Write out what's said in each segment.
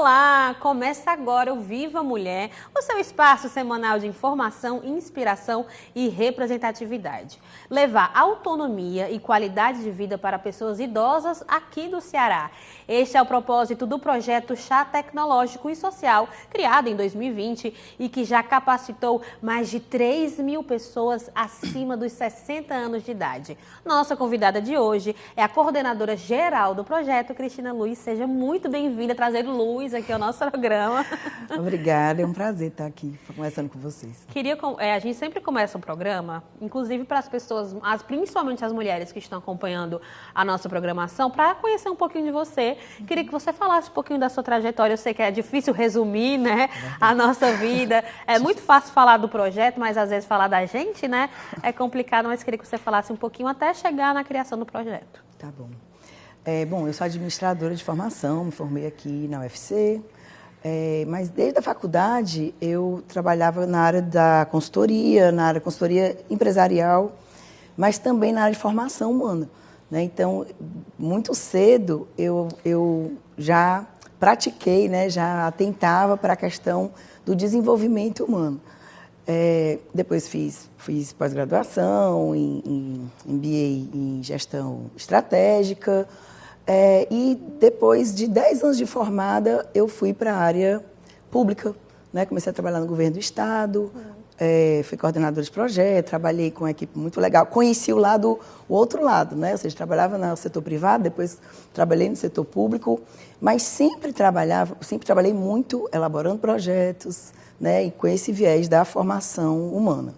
Olá! Começa agora o Viva Mulher, o seu espaço semanal de informação, inspiração e representatividade. Levar autonomia e qualidade de vida para pessoas idosas aqui do Ceará. Este é o propósito do projeto Chá Tecnológico e Social, criado em 2020 e que já capacitou mais de 3.000 pessoas acima dos 60 anos de idade. Nossa convidada de hoje é a coordenadora geral do projeto, Cristina Luiz. Seja muito bem-vinda, trazendo luz aqui ao nosso programa. Obrigada, é um prazer estar aqui conversando com vocês. A gente sempre começa o programa, inclusive para as pessoas, principalmente as mulheres que estão acompanhando a nossa programação, para conhecer um pouquinho de você. Queria que você falasse um pouquinho da sua trajetória. Eu sei que é difícil resumir, né, a nossa vida. É muito fácil falar do projeto, mas às vezes falar da gente, né, é complicado. Mas queria que você falasse um pouquinho até chegar na criação do projeto. Tá bom. Bom, eu sou administradora de formação, me formei aqui na UFC, mas desde a faculdade eu trabalhava na área da consultoria, empresarial, mas também na área de formação humana, né? Então, muito cedo eu já pratiquei, né, já atentava para a questão do desenvolvimento humano. Depois fiz pós-graduação em MBA em gestão estratégica. E depois de 10 anos de formada, eu fui para a área pública, né? Comecei a trabalhar no governo do estado, fui coordenadora de projeto, trabalhei com uma equipe muito legal. Conheci o outro lado, né? Ou seja, trabalhava no setor privado, depois trabalhei no setor público, mas sempre trabalhei muito elaborando projetos, né? E com esse viés da formação humana.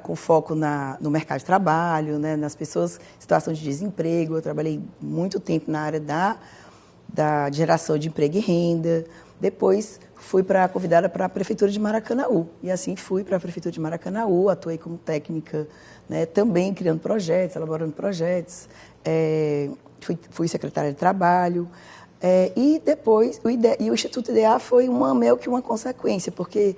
Com foco no mercado de trabalho, né, nas pessoas em situação de desemprego. Eu trabalhei muito tempo na área da geração de emprego e renda. Depois fui convidada para a Prefeitura de Maracanaú. E assim fui para a Prefeitura de Maracanaú, atuei como técnica, né, também criando projetos, elaborando projetos. Fui secretária de Trabalho. E depois, o Instituto IDEA foi meio que uma consequência, porque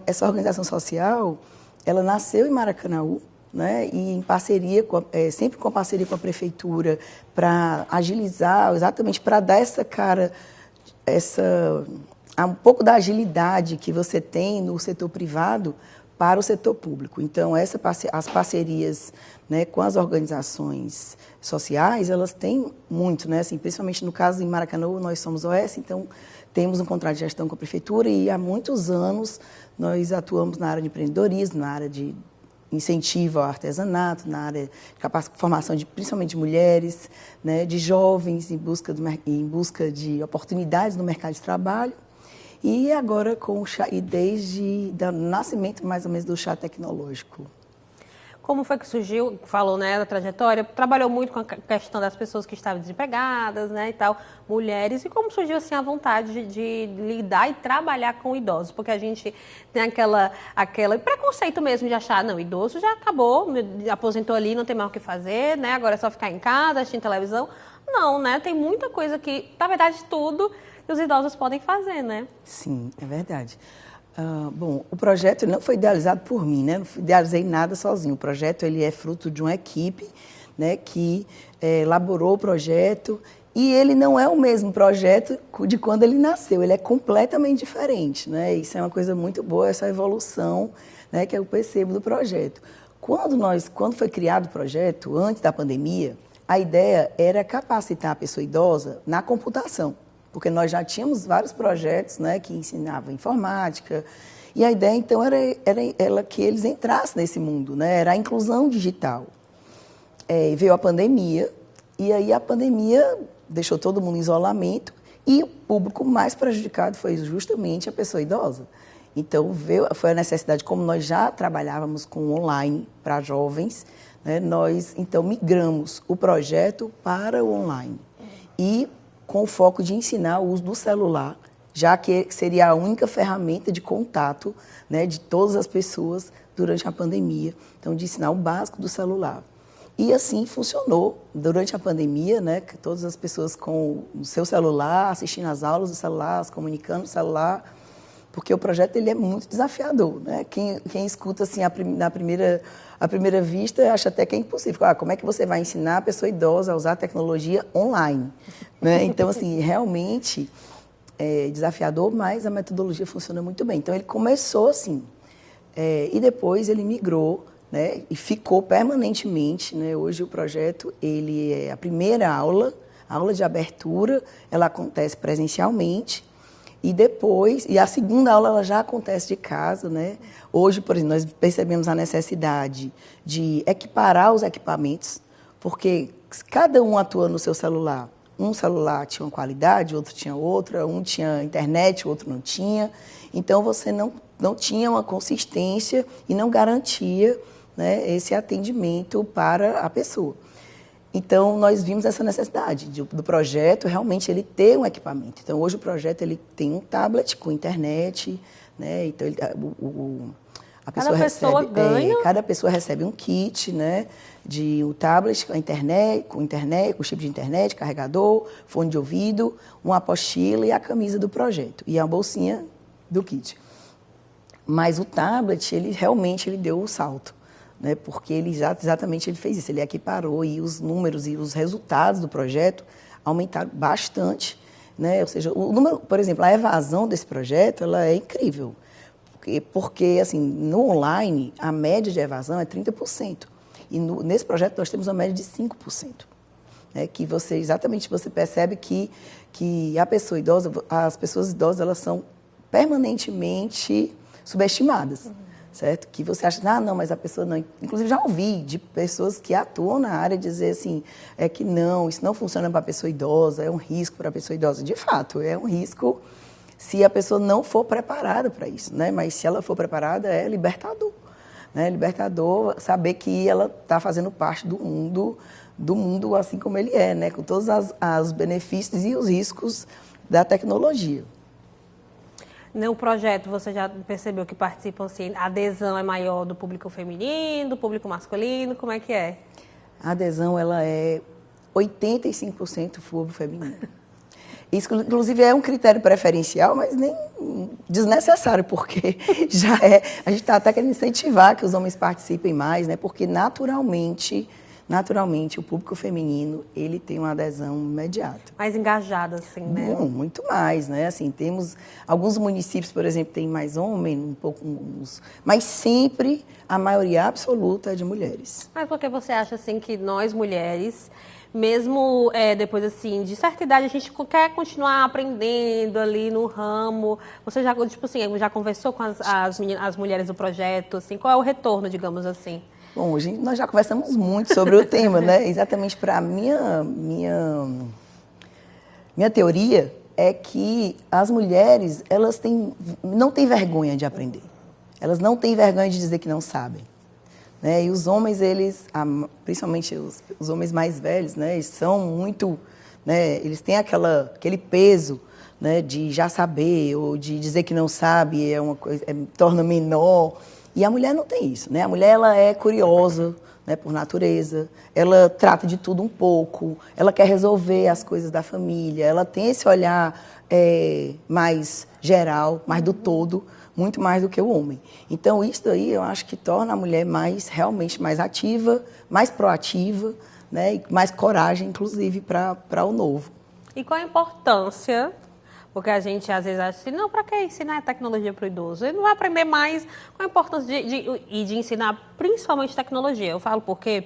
essa organização social, ela nasceu em Maracanaú, né, e em parceria, sempre com parceria com a prefeitura, para agilizar, exatamente para dar essa cara, um pouco da agilidade que você tem no setor privado para o setor público. Então, as parcerias, né, com as organizações sociais, elas têm muito, né, assim, principalmente no caso em Maracanaú, nós somos OS, então temos um contrato de gestão com a prefeitura e há muitos anos nós atuamos na área de empreendedorismo, na área de incentivo ao artesanato, na área de formação principalmente de mulheres, né, de jovens em busca de oportunidades no mercado de trabalho. E agora com o chá, desde o nascimento mais ou menos do chá tecnológico. Como foi que surgiu, falou, né, da trajetória, trabalhou muito com a questão das pessoas que estavam desempregadas, né, e tal, mulheres, e como surgiu, assim, a vontade de lidar e trabalhar com idosos, porque a gente tem aquele preconceito mesmo de achar, não, idoso já acabou, aposentou ali, não tem mais o que fazer, né, agora é só ficar em casa, assistir televisão. Não, né, tem muita coisa que, na verdade, tudo que os idosos podem fazer, né? Sim, é verdade. Bom, o projeto não foi idealizado por mim, né? Não idealizei nada sozinho. O projeto ele é fruto de uma equipe, né, que elaborou o projeto, e ele não é o mesmo projeto de quando ele nasceu, ele é completamente diferente, né? Isso é uma coisa muito boa, essa evolução, né, que eu percebo do projeto. Quando foi criado o projeto, antes da pandemia, a ideia era capacitar a pessoa idosa na computação, porque nós já tínhamos vários projetos, né, que ensinavam informática, e a ideia, então, era que eles entrassem nesse mundo, né, era a inclusão digital. Veio a pandemia, e aí a pandemia deixou todo mundo em isolamento, e o público mais prejudicado foi justamente a pessoa idosa. Então, foi a necessidade, como nós já trabalhávamos com online para jovens, né, nós, então, migramos o projeto para o online. E com o foco de ensinar o uso do celular, já que seria a única ferramenta de contato, né, de todas as pessoas durante a pandemia. Então, de ensinar o básico do celular. E assim funcionou durante a pandemia, né, que todas as pessoas com o seu celular, assistindo às aulas do celular, se comunicando no celular. porque o projeto ele é muito desafiador, né? Quem escuta assim à primeira vista acha até que é impossível. Como é que você vai ensinar a pessoa idosa a usar a tecnologia online? Né? Então, assim, realmente é desafiador, mas a metodologia funciona muito bem. Então, ele começou assim, e depois ele migrou, né? E ficou permanentemente, né? Hoje o projeto, ele é a primeira aula, a aula de abertura, ela acontece presencialmente, e a segunda aula ela já acontece de casa, né? Hoje, por exemplo, nós percebemos a necessidade de equiparar os equipamentos, porque cada um atua no seu celular. Um celular tinha uma qualidade, outro tinha outra, um tinha internet, o outro não tinha. Então, você não tinha uma consistência e não garantia, né, esse atendimento para a pessoa. Então, nós vimos essa necessidade do projeto realmente ele ter um equipamento. Então, hoje o projeto ele tem um tablet com internet, né? Então, cada pessoa recebe um kit, né, de um tablet com internet, com chip de internet, carregador, fone de ouvido, uma apostila e a camisa do projeto e a bolsinha do kit. Mas o tablet, ele realmente deu o salto, né? Porque ele exatamente ele fez isso, ele equiparou e os números e os resultados do projeto aumentaram bastante, né? Ou seja, o número, por exemplo, a evasão desse projeto, ela é incrível, porque assim, no online, a média de evasão é 30%, e nesse projeto nós temos uma média de 5%, né? Que você percebe que a pessoa idosa, as pessoas idosas, elas são permanentemente subestimadas. Certo? Que você acha, não, mas a pessoa não... Inclusive, já ouvi de pessoas que atuam na área dizer assim, que não, isso não funciona para a pessoa idosa, é um risco para a pessoa idosa. De fato, é um risco se a pessoa não for preparada para isso, né? Mas se ela for preparada, é libertador. Né? Libertador saber que ela está fazendo parte do mundo assim como ele é, né? Com todos os benefícios e os riscos da tecnologia. No projeto, você já percebeu que participam, assim, a adesão é maior do público feminino, do público masculino, como é que é? A adesão, ela é 85% público feminino. Isso, inclusive, é um critério preferencial, mas nem desnecessário, porque a gente está até querendo incentivar que os homens participem mais, né? Porque naturalmente, o público feminino, ele tem uma adesão imediata. Mais engajada, assim, né? Muito mais, né? Assim, temos alguns municípios, por exemplo, tem mais homens, mas sempre a maioria absoluta é de mulheres. Mas por que você acha, assim, que nós, mulheres, mesmo depois, assim, de certa idade, a gente quer continuar aprendendo ali no ramo? Você já, tipo assim, já conversou com as mulheres do projeto, assim? Qual é o retorno, digamos assim? Bom, hoje nós já conversamos muito sobre o tema, né? Exatamente para a minha teoria é que as mulheres, elas não têm vergonha de aprender. Elas não têm vergonha de dizer que não sabem. Né? E os homens, principalmente os homens mais velhos, né? Eles são muito, né? Eles têm aquele peso, né? De já saber ou de dizer que não sabe, é uma coisa, torna menor. E a mulher não tem isso, né? A mulher, ela é curiosa, né, por natureza, ela trata de tudo um pouco, ela quer resolver as coisas da família, ela tem esse olhar mais geral, mais do todo, muito mais do que o homem. Então, isso daí eu acho que torna a mulher realmente mais ativa, mais proativa, né, e mais coragem, inclusive, para o novo. E qual a importância? Porque a gente, às vezes, acha assim, não, para que ensinar tecnologia para o idoso? Ele não vai aprender mais. Qual a importância de ensinar, principalmente tecnologia? Eu falo porque,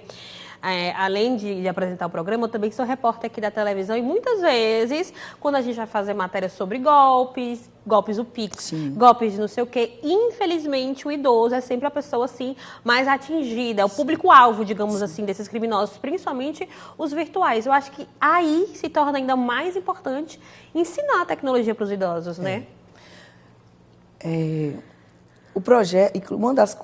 além de apresentar o programa, eu também sou repórter aqui da televisão e muitas vezes, quando a gente vai fazer matéria sobre golpes do Pix, sim, golpes de não sei o quê, infelizmente o idoso é sempre a pessoa assim mais atingida, é o público-alvo, digamos, sim, assim, desses criminosos, principalmente os virtuais. Eu acho que aí se torna ainda mais importante ensinar a tecnologia para os idosos, né? O projeto, uma das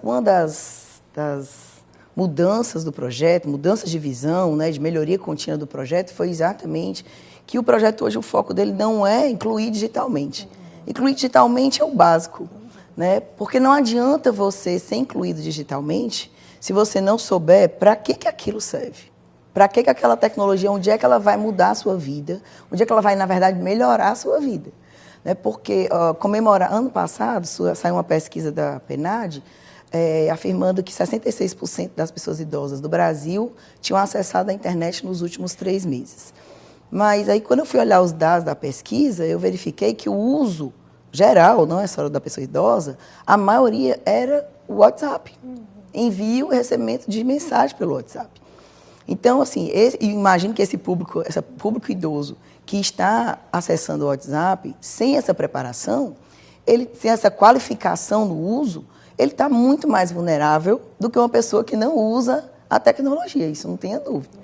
mudanças do projeto, mudanças de visão, né, de melhoria contínua do projeto, foi exatamente que o projeto hoje, o foco dele não é incluir digitalmente. Incluir digitalmente é o básico, né? Porque não adianta você ser incluído digitalmente se você não souber para que aquilo serve. Para que aquela tecnologia, onde é que ela vai mudar a sua vida, onde é que ela vai, na verdade, melhorar a sua vida. né? Porque ano passado saiu uma pesquisa da PNAD afirmando que 66% das pessoas idosas do Brasil tinham acessado a internet nos últimos 3 meses. Mas aí, quando eu fui olhar os dados da pesquisa, eu verifiquei que o uso geral, não é só da pessoa idosa, a maioria era o WhatsApp. Envio e recebimento de mensagem pelo WhatsApp. Então, assim, imagino que esse público idoso que está acessando o WhatsApp, sem essa preparação, sem essa qualificação no uso, ele está muito mais vulnerável do que uma pessoa que não usa a tecnologia, isso não tenha dúvida.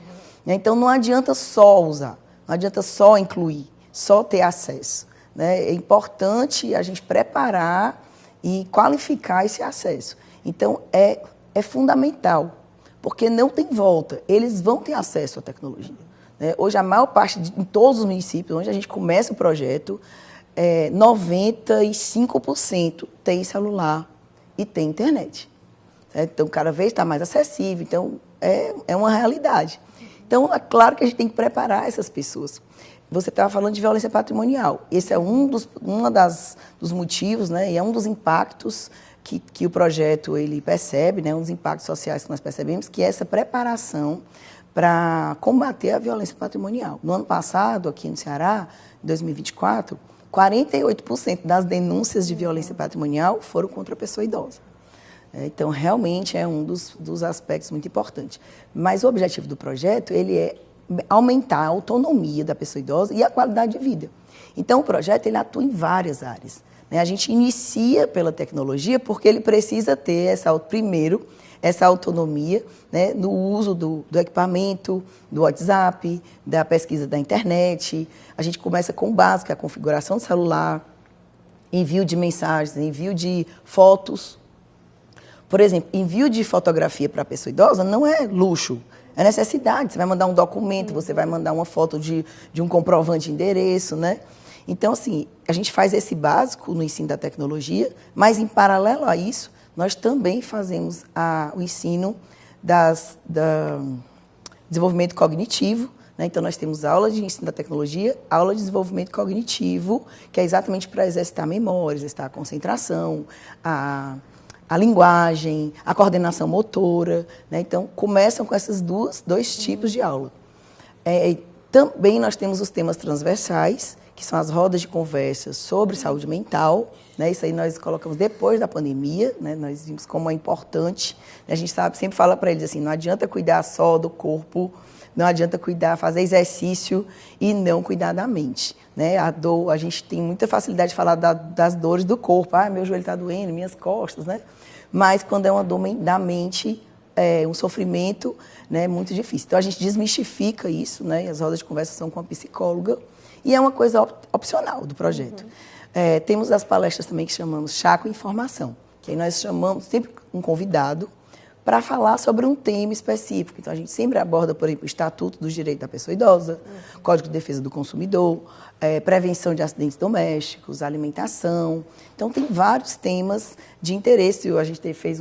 Então, não adianta só usar, não adianta só incluir, só ter acesso, né? É importante a gente preparar e qualificar esse acesso. Então, é fundamental, porque não tem volta, eles vão ter acesso à tecnologia. Né? Hoje, a maior parte, em todos os municípios onde a gente começa o projeto, 95% tem celular e tem internet. Certo? Então, cada vez está mais acessível, então é uma realidade. Então, é claro que a gente tem que preparar essas pessoas. Você estava falando de violência patrimonial. Esse é um dos motivos, né, e é um dos impactos que o projeto ele percebe, né, um dos impactos sociais que nós percebemos, que é essa preparação para combater a violência patrimonial. No ano passado, aqui no Ceará, em 2024, 48% das denúncias de violência patrimonial foram contra a pessoa idosa. Então, realmente é um dos aspectos muito importantes. Mas o objetivo do projeto ele é aumentar a autonomia da pessoa idosa e a qualidade de vida. Então, o projeto ele atua em várias áreas. A gente inicia pela tecnologia porque ele precisa ter primeiro essa autonomia, né, no uso do equipamento, do WhatsApp, da pesquisa da internet. A gente começa com o básico, a configuração do celular, envio de mensagens, envio de fotos. Por exemplo, envio de fotografia para a pessoa idosa não é luxo, é necessidade. Você vai mandar um documento, você vai mandar uma foto de um comprovante de endereço, né? Então, assim, a gente faz esse básico no ensino da tecnologia, mas, em paralelo a isso, nós também fazemos o ensino desenvolvimento cognitivo, né? Então, nós temos aula de ensino da tecnologia, aula de desenvolvimento cognitivo, que é exatamente para exercitar a memória, exercitar a concentração, a linguagem, a coordenação motora, né? Então, começam com esses dois tipos de aula. Também nós temos os temas transversais, que são as rodas de conversa sobre saúde mental, né? Isso aí nós colocamos depois da pandemia, né? Nós vimos como é importante. A gente sempre fala para eles assim, não adianta cuidar só do corpo, não adianta fazer exercício e não cuidar da mente. Né? A gente tem muita facilidade de falar das dores do corpo. Meu joelho está doendo, minhas costas, né? Mas quando é uma dor da mente, um sofrimento, né, muito difícil. Então, a gente desmistifica isso, né? E as rodas de conversa são com a psicóloga. E é uma coisa opcional do projeto. Temos as palestras também que chamamos Chá com Informação, que aí nós chamamos sempre um convidado para falar sobre um tema específico. Então, a gente sempre aborda, por exemplo, o Estatuto dos Direitos da Pessoa Idosa, Código de Defesa do Consumidor, prevenção de acidentes domésticos, alimentação. Então, tem vários temas de interesse. A gente fez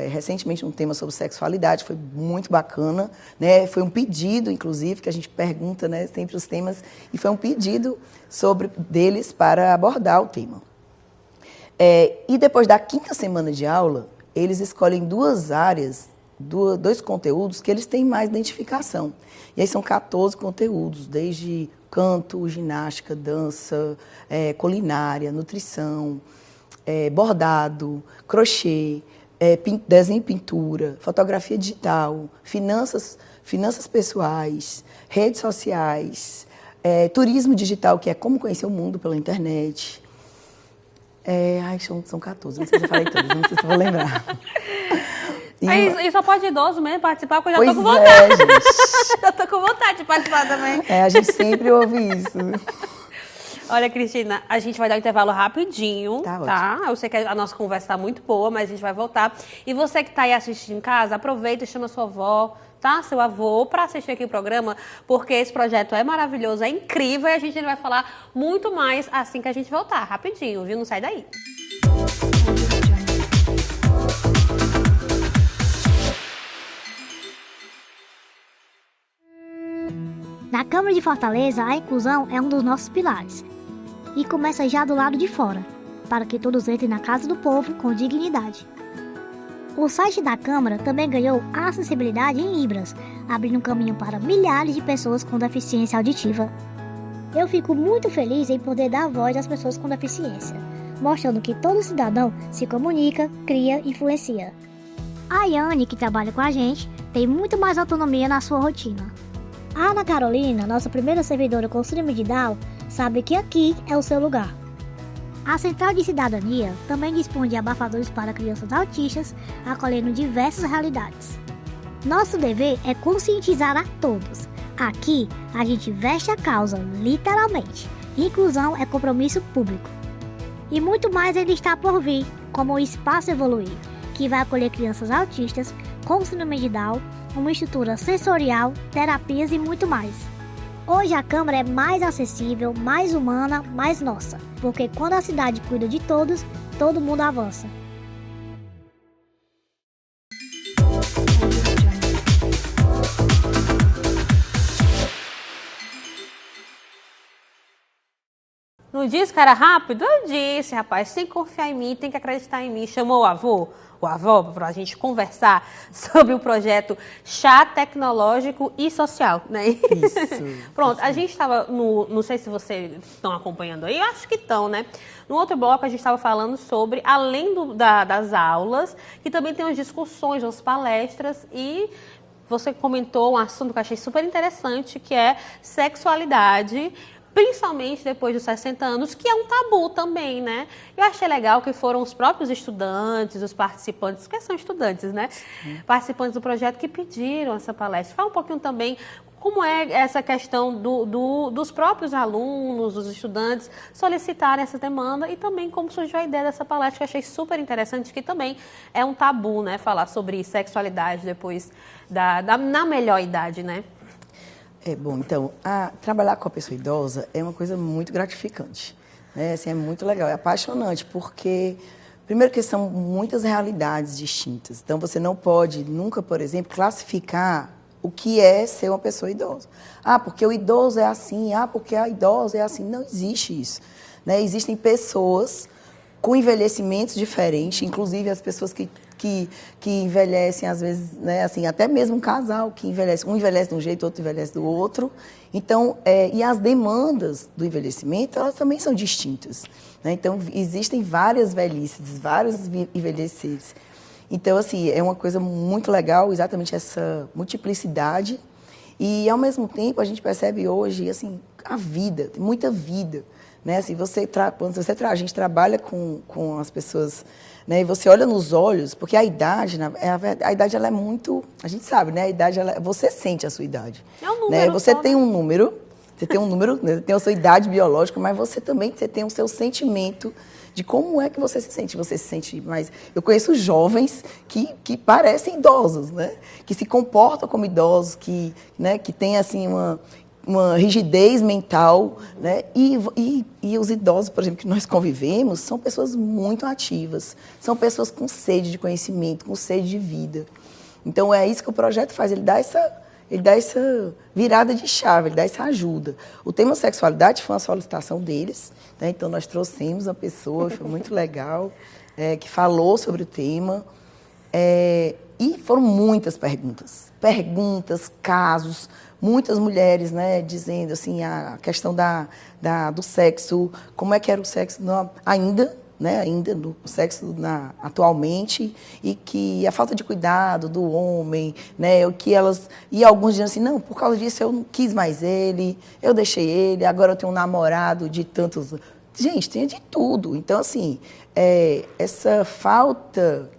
recentemente um tema sobre sexualidade, foi muito bacana, né? Foi um pedido, inclusive, que a gente pergunta, né, sempre os temas, e foi um pedido deles para abordar o tema. E depois da 5ª semana de aula, eles escolhem 2 áreas, 2 conteúdos que eles têm mais identificação. E aí são 14 conteúdos, desde canto, ginástica, dança, culinária, nutrição, bordado, crochê, desenho e pintura, fotografia digital, finanças pessoais, redes sociais, turismo digital, que é como conhecer o mundo pela internet. São 14, não sei se eu falei todos, não sei se eu vou lembrar. E só pode idoso mesmo participar, porque eu já tô com Pois vontade. gente. Eu tô com vontade de participar também. A gente sempre ouve isso. Olha, Cristina, a gente vai dar um intervalo rapidinho, Tá? Eu sei que a nossa conversa tá muito boa, mas a gente vai voltar. E você que tá aí assistindo em casa, aproveita e chama sua avó, tá? Seu avô, para assistir aqui o programa, porque esse projeto é maravilhoso, é incrível e a gente vai falar muito mais assim que a gente voltar. Rapidinho, viu? Não sai daí. Na Câmara de Fortaleza, a inclusão é um dos nossos pilares. e começa já do lado de fora, para que todos entrem na casa do povo com dignidade. O site da Câmara também ganhou acessibilidade em Libras, abrindo um caminho para milhares de pessoas com deficiência auditiva. Eu fico muito feliz em poder dar voz às pessoas com deficiência, mostrando que todo cidadão se comunica, cria e influencia. A Yane, que trabalha com a gente, tem muito mais autonomia na sua rotina. A Ana Carolina, nossa primeira servidora com síndrome de Down, sabe que aqui é o seu lugar. A Central de Cidadania também dispõe de abafadores para crianças autistas, acolhendo diversas realidades. Nosso dever é conscientizar a todos. Aqui, a gente veste a causa, literalmente. Inclusão é compromisso público. E muito mais ainda está por vir, como o Espaço Evoluir, que vai acolher crianças autistas com síndrome de Down, uma estrutura sensorial, terapias e muito mais. Hoje a Câmara é mais acessível, mais humana, mais nossa, porque quando a cidade cuida de todos, todo mundo avança. Não disse que era rápido? Eu disse, rapaz, tem que confiar em mim, tem que acreditar em mim. Chamou o avô, para a gente conversar sobre o projeto Chá Tecnológico e Social, né? Isso. Pronto, a gente estava, não sei se vocês estão acompanhando aí, eu acho que estão, né? No outro bloco a gente estava falando sobre, além das aulas, que também tem as discussões, as palestras e... Você comentou um assunto que eu achei super interessante, que é sexualidade, principalmente depois dos 60 anos, que é um tabu também, né? Eu achei legal que foram os próprios estudantes, os participantes, que são estudantes, né? Participantes do projeto que pediram essa palestra. Fala um pouquinho também como é essa questão dos próprios alunos, dos estudantes, solicitarem essa demanda e também como surgiu a ideia dessa palestra, que eu achei super interessante, que também é um tabu, né? Falar sobre sexualidade depois na melhor idade, né? Bom, então, trabalhar com a pessoa idosa é uma coisa muito gratificante, né? Assim, é muito legal, é apaixonante, porque, primeiro que são muitas realidades distintas. Então, você não pode nunca, por exemplo, classificar o que é ser uma pessoa idosa. Porque o idoso é assim, porque a idosa é assim. Não existe isso, né? Existem pessoas com envelhecimentos diferentes, inclusive as pessoas que envelhecem, às vezes, né, assim, até mesmo um casal que envelhece, um envelhece de um jeito, outro envelhece do outro. Então, e as demandas do envelhecimento, elas também são distintas, né? Então, existem várias velhices, vários envelheceres. Então, assim, é uma coisa muito legal, exatamente essa multiplicidade. E, ao mesmo tempo, a gente percebe hoje, assim, a vida, tem muita vida, né? Assim, quando a gente trabalha com as pessoas, né, e você olha nos olhos, porque a idade ela é muito, a gente sabe, né? A idade, você sente a sua idade. É um número, né? Você só, tem um número, né? Você tem a sua idade biológica, mas você tem o seu sentimento de como é que você se sente. Você se sente mais... Eu conheço jovens que parecem idosos, né? Que se comportam como idosos, né, que têm, assim, uma rigidez mental, né? E os idosos, por exemplo, que nós convivemos, são pessoas muito ativas, são pessoas com sede de conhecimento, com sede de vida. Então, é isso que o projeto faz, ele dá essa virada de chave, ele dá essa ajuda. O tema sexualidade foi uma solicitação deles, né? Então, nós trouxemos a pessoa, foi muito legal, que falou sobre o tema, e foram muitas perguntas, casos, muitas mulheres, né, dizendo assim, a questão do sexo, como é que era o sexo ainda no sexo atualmente, e que a falta de cuidado do homem, né, e alguns dizem assim, não, por causa disso eu não quis mais ele, eu deixei ele, agora eu tenho um namorado de tantos... Gente, tem de tudo. Então, assim, essa falta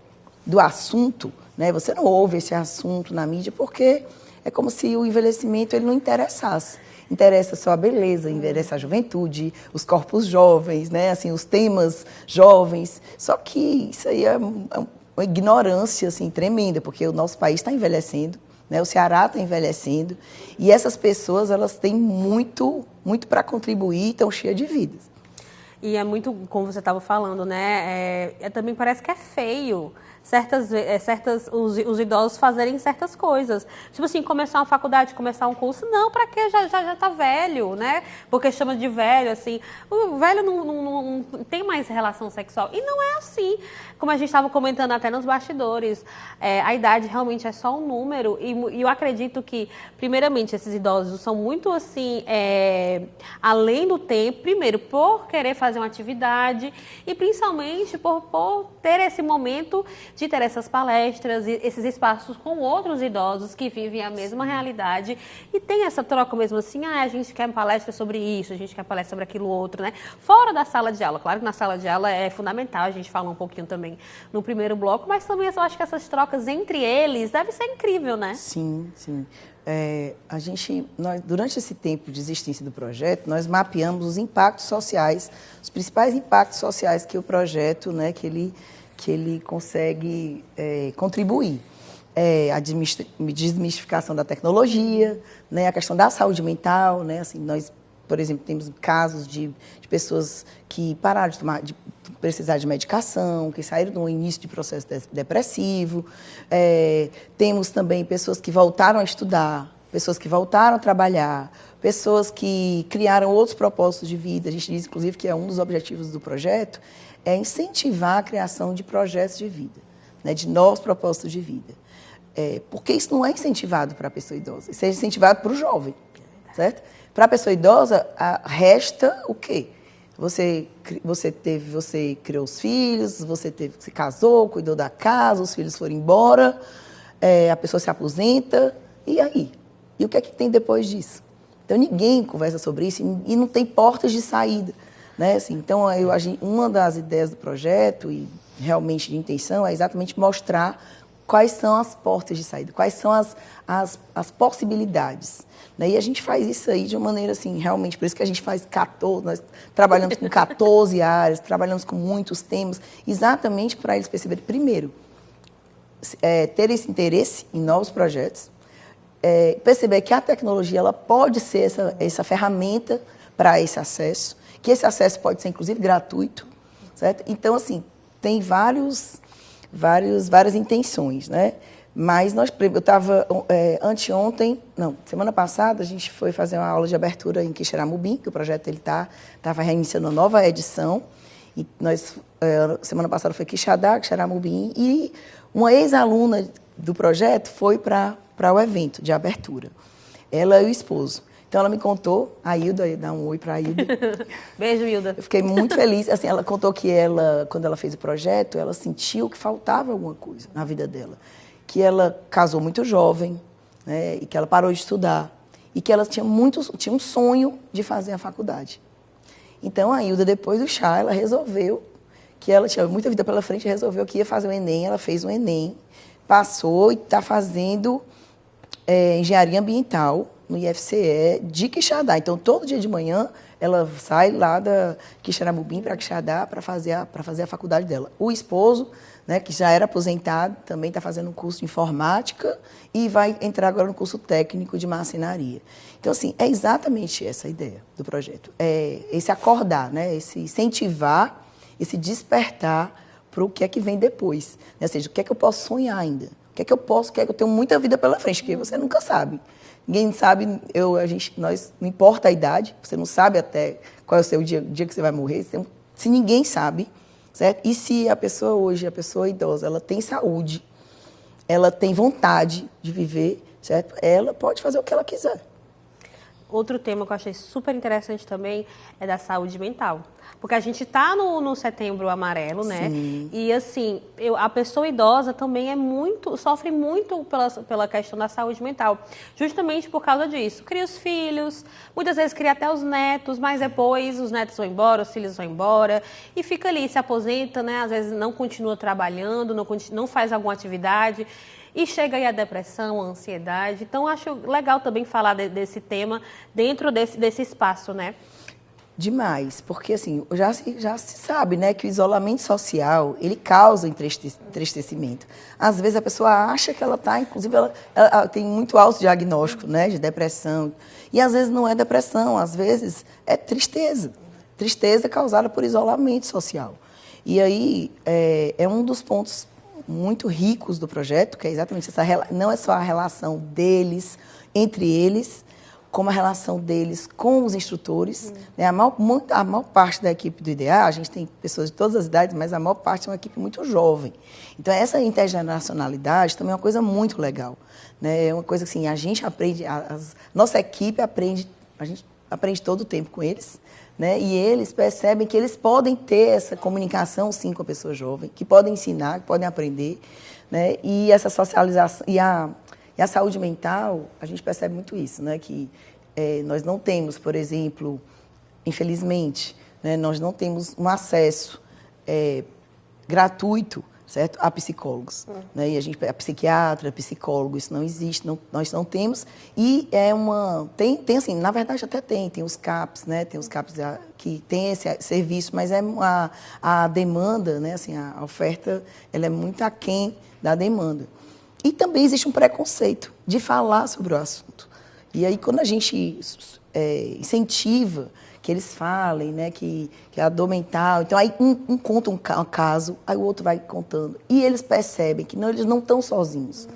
do assunto, né, você não ouve esse assunto na mídia porque é como se o envelhecimento ele não interessasse. Interessa só a beleza, interessa a juventude, os corpos jovens, né? Assim, os temas jovens. Só que isso aí é uma ignorância assim, tremenda, porque o nosso país está envelhecendo, né? O Ceará está envelhecendo, e essas pessoas elas têm muito, muito para contribuir e estão cheias de vidas. E é muito, como você estava falando, né? Também parece que é feio os idosos fazerem certas coisas. Tipo assim, começar uma faculdade, começar um curso. Não, pra quê? Já tá velho, né? Porque chama de velho, assim. O velho não tem mais relação sexual. E não é assim. Como a gente estava comentando até nos bastidores, a idade realmente é só um número. E eu acredito que, primeiramente, esses idosos são muito, assim, além do tempo. Primeiro, por querer fazer uma atividade e, principalmente, por ter esse momento de ter essas palestras e esses espaços com outros idosos que vivem a mesma realidade e tem essa troca mesmo assim, a gente quer palestra sobre isso, a gente quer palestra sobre aquilo outro, né? Fora da sala de aula, claro que na sala de aula é fundamental, a gente fala um pouquinho também no primeiro bloco, mas também eu acho que essas trocas entre eles deve ser incrível, né? Sim, sim. Nós, durante esse tempo de existência do projeto, nós mapeamos os impactos sociais, os principais impactos sociais que o projeto, né, que ele consegue contribuir. A desmistificação da tecnologia, né, a questão da saúde mental, né, assim, nós, por exemplo, temos casos de pessoas que pararam de precisar de medicação, que saíram do início de processo depressivo. Temos também pessoas que voltaram a estudar, pessoas que voltaram a trabalhar, pessoas que criaram outros propósitos de vida. A gente diz, inclusive, que um dos objetivos do projeto é incentivar a criação de projetos de vida, né, de novos propósitos de vida. Porque isso não é incentivado para a pessoa idosa, isso é incentivado para o jovem, certo? Para a pessoa idosa, resta o quê? Você criou os filhos, você se casou, cuidou da casa, os filhos foram embora, a pessoa se aposenta, e aí? E o que é que tem depois disso? Então, ninguém conversa sobre isso e não tem portas de saída, né? Assim, então, uma das ideias do projeto, e realmente de intenção, é exatamente mostrar quais são as portas de saída, quais são as possibilidades. Né? E a gente faz isso aí de uma maneira, assim, realmente, por isso que a gente faz 14, nós trabalhamos com 14 áreas, trabalhamos com muitos temas, exatamente para eles perceberem, primeiro, ter esse interesse em novos projetos, perceber que a tecnologia ela pode ser essa ferramenta para esse acesso, que esse acesso pode ser, inclusive, gratuito, certo? Então, assim, tem várias intenções, né? Mas eu estava, semana passada, a gente foi fazer uma aula de abertura em Quixeramobim, que o projeto estava reiniciando uma nova edição, e nós, semana passada foi Quixadá, Quixeramobim, e uma ex-aluna do projeto foi para o evento de abertura, ela e o esposo. Então, ela me contou, a Hilda, dá um oi para a Hilda. Beijo, Hilda. Eu fiquei muito feliz. Assim, ela contou que quando ela fez o projeto, ela sentiu que faltava alguma coisa na vida dela. Que ela casou muito jovem, né, e que ela parou de estudar. E que ela tinha um sonho de fazer a faculdade. Então, a Hilda, depois do chá, ela resolveu que ela tinha muita vida pela frente, resolveu que ia fazer o Enem. Ela fez o Enem, passou e está fazendo engenharia ambiental no IFCE de Quixadá. Então, todo dia de manhã, ela sai lá da Quixeramobim para Quixadá para fazer a faculdade dela. O esposo, né, que já era aposentado, também está fazendo um curso de informática e vai entrar agora no curso técnico de marcenaria. Então, assim, é exatamente essa a ideia do projeto. É esse acordar, né, esse incentivar, esse despertar para o que é que vem depois. Ou seja, o que é que eu posso sonhar ainda? O que é que eu tenho muita vida pela frente, porque você nunca sabe. Ninguém sabe, nós, não importa a idade, você não sabe até qual é o seu dia que você vai morrer, se ninguém sabe, certo? E se a pessoa hoje, a pessoa idosa, ela tem saúde, ela tem vontade de viver, certo? Ela pode fazer o que ela quiser. Outro tema que eu achei super interessante também é da saúde mental. Porque a gente está no Setembro Amarelo, né? Sim. E assim, a pessoa idosa também sofre muito pela questão da saúde mental. Justamente por causa disso. Cria os filhos, muitas vezes cria até os netos, mas depois os netos vão embora, os filhos vão embora. E fica ali, se aposenta, né? Às vezes não continua trabalhando, não faz alguma atividade. E chega aí a depressão, a ansiedade. Então, acho legal também falar desse tema dentro desse espaço, né? Demais, porque assim, já se sabe, né, que o isolamento social, ele causa entristecimento. Às vezes a pessoa acha que ela está, inclusive ela tem muito alto diagnóstico, né, de depressão. E às vezes não é depressão, às vezes é tristeza. Tristeza causada por isolamento social. E aí é um dos pontos muito ricos do projeto, que é exatamente essa, não é só a relação deles, entre eles, como a relação deles com os instrutores. Né? A maior parte da equipe do IDEA, a gente tem pessoas de todas as idades, mas a maior parte é uma equipe muito jovem. Então, essa intergeneracionalidade também é uma coisa muito legal. Né? É uma coisa assim, a gente aprende, nossa equipe aprende, a gente aprende todo o tempo com eles, né? E eles percebem que eles podem ter essa comunicação, sim, com a pessoa jovem, que podem ensinar, que podem aprender, né? E essa socialização, e a saúde mental, a gente percebe muito isso, né? Que nós não temos, por exemplo, infelizmente, né? Nós não temos um acesso gratuito, certo? A psicólogos, né? E a psiquiatra, psicólogo, isso não existe, nós não temos. E tem assim, na verdade até tem os CAPs, né? Tem os CAPs que tem esse serviço, mas a demanda, né? Assim, a oferta, ela é muito aquém da demanda. E também existe um preconceito de falar sobre o assunto. E aí, quando a gente incentiva que eles falem, né, que a dor mental... Então, aí um conta um caso, aí o outro vai contando. E eles percebem que eles não estão sozinhos.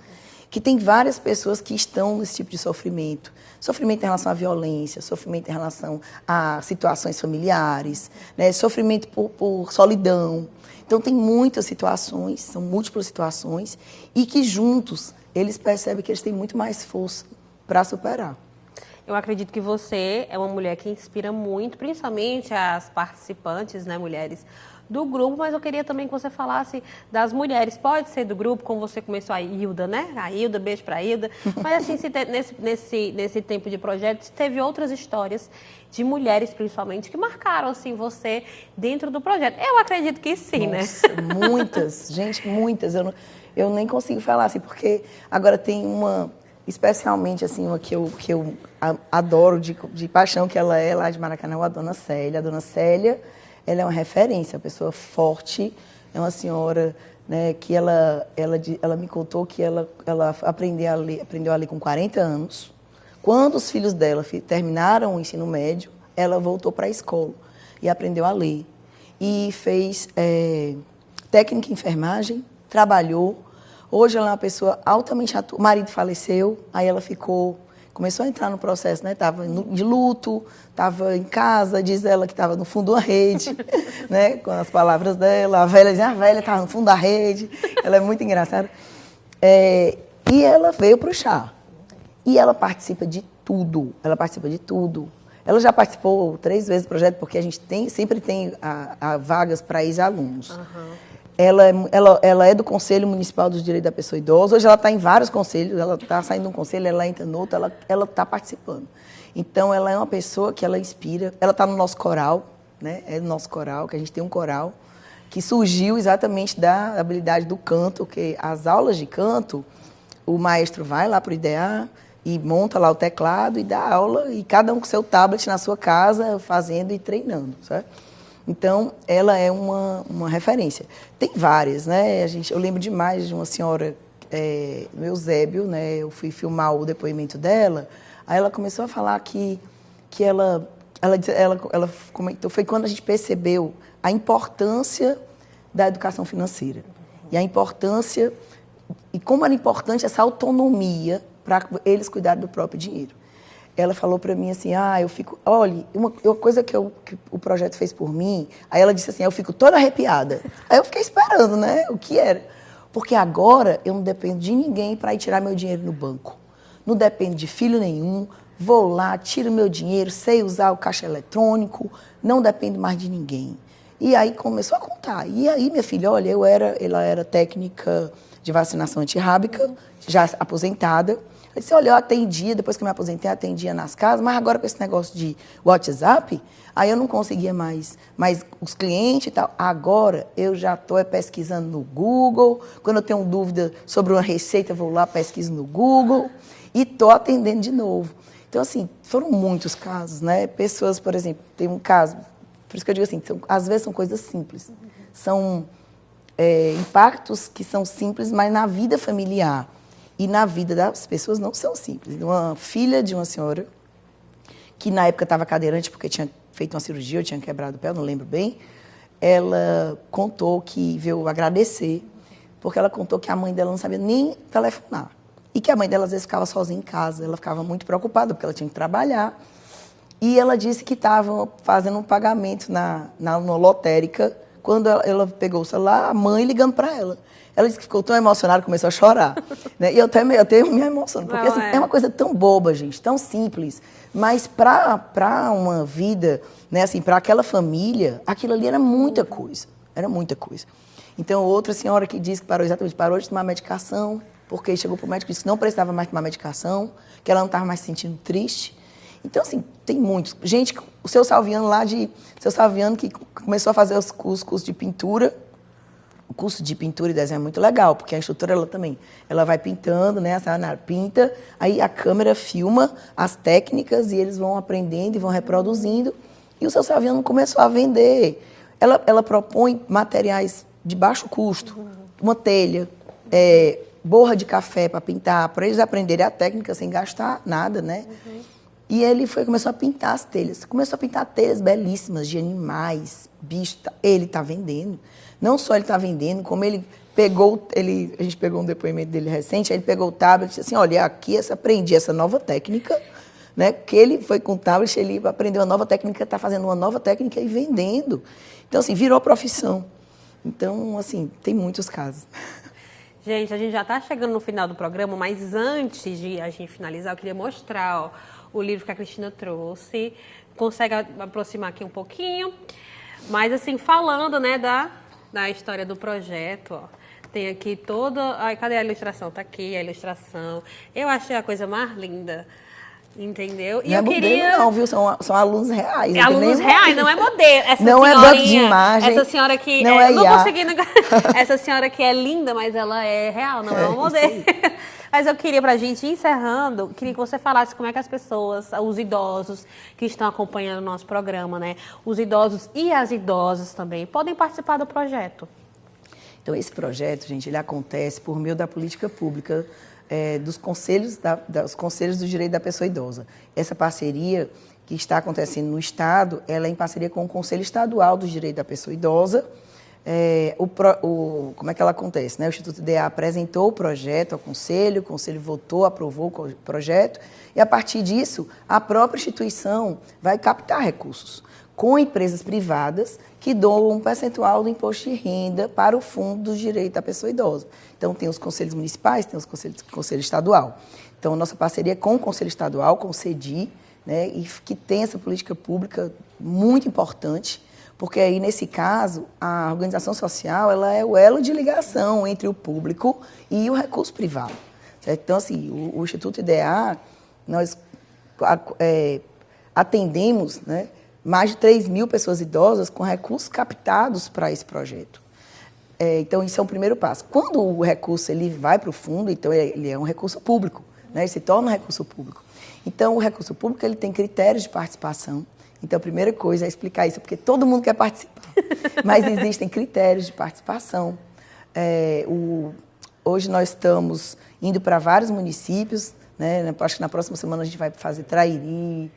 Que tem várias pessoas que estão nesse tipo de sofrimento. Sofrimento em relação à violência, sofrimento em relação a situações familiares, né, sofrimento por solidão. Então, tem muitas situações, são múltiplas situações, e que juntos eles percebem que eles têm muito mais força para superar. Eu acredito que você é uma mulher que inspira muito, principalmente as participantes, né, mulheres do grupo, mas eu queria também que você falasse das mulheres. Pode ser do grupo, como você começou a Hilda, né? A Hilda, beijo para a Hilda. Mas assim, nesse tempo de projeto, se teve outras histórias de mulheres, principalmente, que marcaram assim, você dentro do projeto. Eu acredito que sim, Nossa, né? Muitas, gente, muitas. Eu nem consigo falar assim, porque agora tem uma... Especialmente, assim, uma que eu adoro de paixão, que ela é lá de Maracanã, a Dona Célia. A Dona Célia, ela é uma referência, uma pessoa forte, é uma senhora, né, que ela me contou que ela aprendeu a ler com 40 anos. Quando os filhos dela terminaram o ensino médio, ela voltou para a escola e aprendeu a ler. E fez técnica em enfermagem, trabalhou. Hoje ela é uma pessoa altamente atuante. O marido faleceu, aí ela começou a entrar no processo, né? Estava de luto, estava em casa, diz ela que estava no fundo da rede, né? Com as palavras dela. A velha estava no fundo da rede. Ela é muito engraçada. E ela veio para o chá. E ela participa de tudo. Ela já participou 3 vezes do projeto, porque a gente sempre tem vagas para ex-alunos. Uhum. Ela é do Conselho Municipal dos Direitos da Pessoa Idosa. Hoje ela está em vários conselhos, ela está saindo de um conselho, ela entra no outro, ela está participando. Então, ela é uma pessoa que ela inspira. Ela está no nosso coral, né? É do nosso coral, que a gente tem um coral, que surgiu exatamente da habilidade do canto, que as aulas de canto, o maestro vai lá para o IDEA e monta lá o teclado e dá aula, e cada um com seu tablet na sua casa, fazendo e treinando, certo? Então, ela é uma referência. Tem várias, né? Eu lembro demais de uma senhora, no Eusébio, né? Eu fui filmar o depoimento dela, aí ela começou a falar que ela comentou, foi quando a gente percebeu a importância da educação financeira. E a importância, e como era importante essa autonomia para eles cuidarem do próprio dinheiro. Ela falou para mim assim, olha, uma coisa que o projeto fez por mim, aí ela disse assim, eu fico toda arrepiada. Aí eu fiquei esperando, né, o que era. Porque agora eu não dependo de ninguém para ir tirar meu dinheiro no banco. Não dependo de filho nenhum, vou lá, tiro meu dinheiro, sei usar o caixa eletrônico, não dependo mais de ninguém. E aí começou a contar. E aí, minha filha, olha, ela era técnica de vacinação antirrábica, já aposentada. Eu disse, olha, eu atendia, depois que eu me aposentei, atendia nas casas, mas agora com esse negócio de WhatsApp, aí eu não conseguia mais os clientes e tal. Agora eu já estou pesquisando no Google, quando eu tenho dúvida sobre uma receita, eu vou lá, pesquiso no Google e estou atendendo de novo. Então, assim, foram muitos casos, né? Pessoas, por exemplo, tem um caso, por isso que eu digo assim, às vezes são coisas simples, são impactos que são simples, mas na vida familiar e na vida das pessoas não são simples. Uma filha de uma senhora, que na época estava cadeirante porque tinha feito uma cirurgia, eu tinha quebrado o pé, eu não lembro bem, ela contou que veio agradecer, porque ela contou que a mãe dela não sabia nem telefonar. E que a mãe dela, às vezes, ficava sozinha em casa. Ela ficava muito preocupada, porque ela tinha que trabalhar. E ela disse que estava fazendo um pagamento na lotérica. Quando ela pegou o celular, a mãe ligando para ela. Ela disse que ficou tão emocionada, começou a chorar. Né? E eu tenho me emociono, porque assim, é uma coisa tão boba, gente, tão simples. Mas para uma vida, né, assim, para aquela família, aquilo ali era muita coisa. Era muita coisa. Então, outra senhora que disse que parou de tomar medicação, porque chegou para o médico e disse que não precisava mais tomar medicação, que ela não estava mais se sentindo triste. Então, assim, tem muitos. Gente, o seu Salviano seu Salviano que começou a fazer os cursos de pintura. O curso de pintura e desenho é muito legal, porque a instrutora, ela vai pintando, né? A Sayonara pinta, aí a câmera filma as técnicas e eles vão aprendendo e vão reproduzindo. E o seu Salviano começou a vender. Ela propõe materiais de baixo custo, uma telha, borra de café para pintar, para eles aprenderem a técnica sem gastar nada, né? E ele começou a pintar as telhas. Começou a pintar telhas belíssimas de animais, bichos. Ele está vendendo. Não só ele está vendendo, como a gente pegou um depoimento dele recente, aí ele pegou o tablet e disse assim, olha, aqui aprendi essa nova técnica, né? Que ele foi com o tablet, ele aprendeu uma nova técnica, está fazendo uma nova técnica e vendendo. Então, assim, virou profissão. Então, assim, tem muitos casos. Gente, a gente já está chegando no final do programa, mas antes de a gente finalizar, eu queria mostrar o livro que a Cristina trouxe. Consegue aproximar aqui um pouquinho. Mas, assim, falando, né, da história do projeto, ó, tem aqui toda... Ai, cadê a ilustração? Tá aqui a ilustração. Eu achei a coisa mais linda, entendeu? E não é modelo, não, viu? São alunos reais. É alunos reais, não é modelo. Essa não é banco de imagem. Essa senhora que... Não é não IA. consegui... Essa senhora que é linda, mas ela é real, não é um modelo. Mas eu queria, pra gente ir encerrando, queria que você falasse como é que as pessoas, os idosos que estão acompanhando o nosso programa, né? Os idosos e as idosas também, podem participar do projeto. Então, esse projeto, gente, ele acontece por meio da política pública, dos conselhos do direito da pessoa idosa. Essa parceria que está acontecendo no Estado, ela é em parceria com o Conselho Estadual do Direito da Pessoa Idosa. Como é que ela acontece? Né? O Instituto IDEA apresentou o projeto ao Conselho, o Conselho votou, aprovou o projeto, e a partir disso, a própria instituição vai captar recursos com empresas privadas que doam um percentual do imposto de renda para o Fundo do Direito da Pessoa Idosa. Então, tem os conselhos municipais, tem os conselho estadual. Então, nossa parceria é com o Conselho Estadual, com o CEDI, né, e que tem essa política pública muito importante, porque aí, nesse caso, a organização social ela é o elo de ligação entre o público e o recurso privado. Certo? Então, assim, o Instituto IDEA, nós atendemos, né, mais de 3.000 pessoas idosas com recursos captados para esse projeto. Então, isso é um primeiro passo. Quando o recurso ele vai para o fundo, então ele é um recurso público, né, ele se torna um recurso público. Então, o recurso público ele tem critérios de participação. Então, a primeira coisa é explicar isso, porque todo mundo quer participar, mas existem critérios de participação. Hoje nós estamos indo para vários municípios, né? Acho que na próxima semana a gente vai fazer Trairi,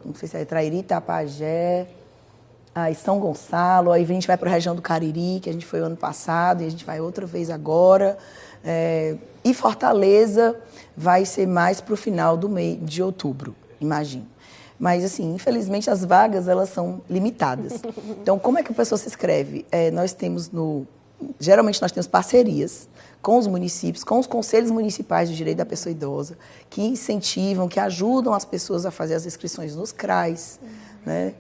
não sei se é Trairi, Tapajé, São Gonçalo, aí a gente vai para a região do Cariri, que a gente foi ano passado, e a gente vai outra vez agora. E Fortaleza vai ser mais para o final do mês de outubro. Imagino. Mas, assim, infelizmente, as vagas, elas são limitadas. Então, como é que a pessoa se inscreve? Geralmente, nós temos parcerias com os municípios, com os conselhos municipais do direito da pessoa idosa, que incentivam, que ajudam as pessoas a fazer as inscrições nos CRAs. Né?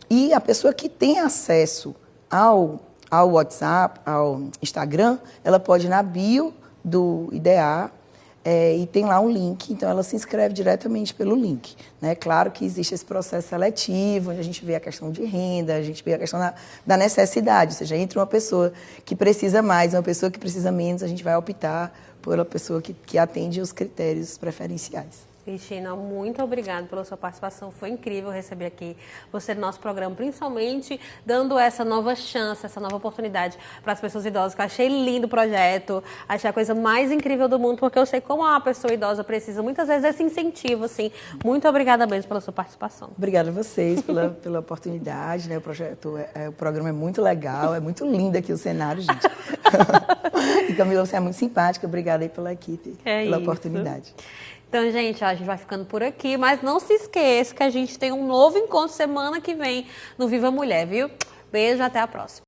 E a pessoa que tem acesso ao WhatsApp, ao Instagram, ela pode ir na bio do IDEA, e tem lá um link, então ela se inscreve diretamente pelo link. Né? Claro que existe esse processo seletivo, onde a gente vê a questão de renda, a gente vê a questão da necessidade, ou seja, entre uma pessoa que precisa mais e uma pessoa que precisa menos, a gente vai optar por uma pessoa que atende os critérios preferenciais. Cristina, muito obrigada pela sua participação. Foi incrível receber aqui você no nosso programa, principalmente dando essa nova chance, essa nova oportunidade para as pessoas idosas, que eu achei lindo o projeto, achei a coisa mais incrível do mundo, porque eu sei como uma pessoa idosa precisa muitas vezes desse incentivo, assim. Muito obrigada mesmo pela sua participação. Obrigada a vocês pela oportunidade, né? O programa é muito legal, é muito lindo aqui o cenário, gente. E Camila, você é muito simpática, obrigada aí pela equipe, pela oportunidade. Então, gente, a gente vai ficando por aqui, mas não se esqueça que a gente tem um novo encontro semana que vem no Viva Mulher, viu? Beijo, até a próxima.